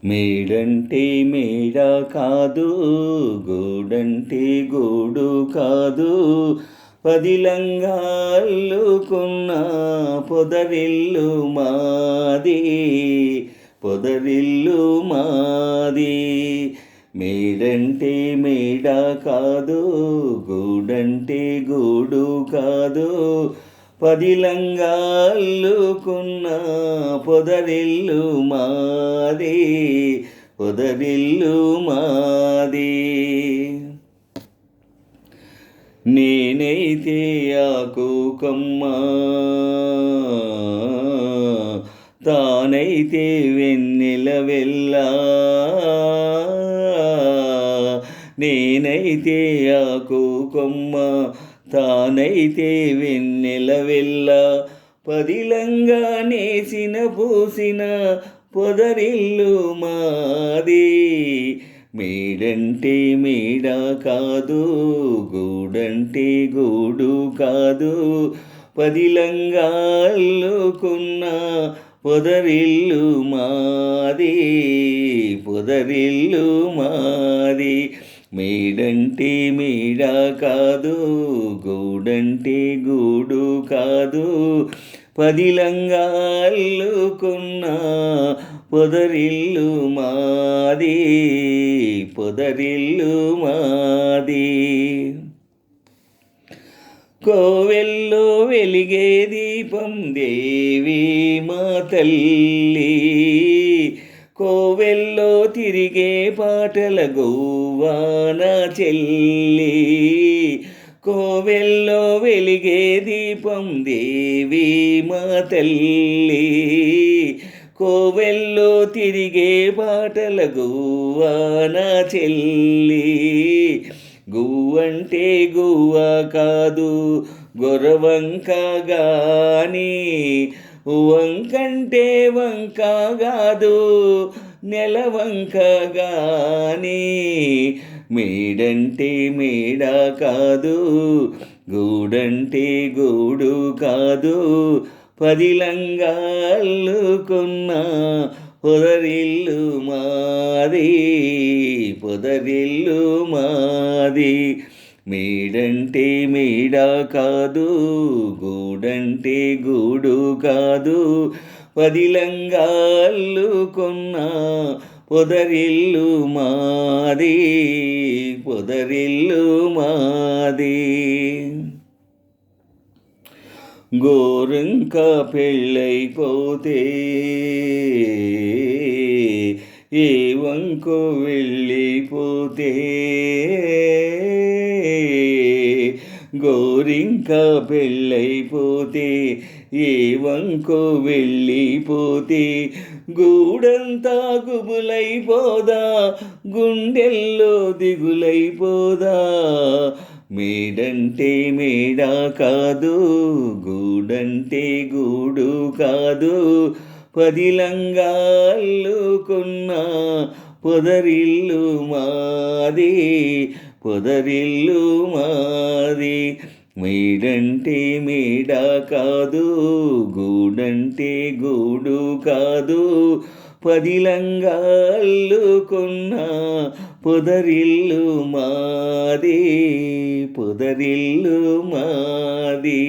మేడంటే మేడ కాదు, గూడంటే గూడు కాదు, పదిలంగా అల్లుకున్న పొదరిల్లు మాది, పొదరిల్లు మాది. మేడంటే మేడ కాదు, గూడంటే గూడు కాదు, పదిలంగా అల్లుకున్న పొదరిల్లు మాది, పొదరిల్లు మాది. నేనైతే ఆకు కొమ్మ, తానైతే వెన్నెల వెళ్ళా. నేనైతే ఆకు కొమ్మ, తానైతే వెన్నెల వెళ్ళ, పదిలంగా నేసిన పూసిన పొదరిల్లు మాది. మేడంటే మేడ కాదు, గూడంటే గూడు కాదు, పదిలంగా అల్లుకున్న పొదరిల్లు మాది, పొదరిల్లు మాది. మేడంటే మేడ కాదు, గూడంటే గూడు కాదు, పదిలంగా అల్లుకున్న పొదరిల్లు మాది, పొదరిల్లు మాది. కోవెల్లో వెలిగే దీపం దేవి మా తల్లి, కోవెల్లో తిరిగే పాటల గోవాన చెల్లి. కోవెల్లో వెలిగే దీపం దేవి మా తల్లి, కోవెల్లో తిరిగే పాటల గోవాన చెల్లి. గువ్వంటే గువ్వ కాదు, గొరవంక గాని, వంకంటే వంక కాదు, నెలవంక గాని. మేడంటే మేడ కాదు, గూడంటే గూడు కాదు, పదిలంగా అల్లుకున్న పొదరిల్లు మాది, పొదరిల్లు మాది. మేడంటే మేడ కాదు, గూడంటే గూడు కాదు, పదిలంగా అల్లుకున్న పొదరిల్లు మాది, పొదరిల్లు మాది. గోరింక పెళ్ళైపోతే ఏ వంకు వెళ్ళిపోతే, గోరింక పెళ్ళైపోతే ఏ వంకు వెళ్ళిపోతే, గూడంతా గుబులైపోదా, గుండెల్లో దిగులైపోదా. మేడంటే మేడ కాదు, గూడంటే గూడు కాదు, పదిలంగా అల్లుకున్న పొదరిల్లు మాది, పొదరిల్లు మాది. మేడంటే మేడ కాదు, గూడంటే గూడు కాదు, పదిలంగా అల్లుకున్న పొదరిల్లు మాది, పొదరిల్లు మాది.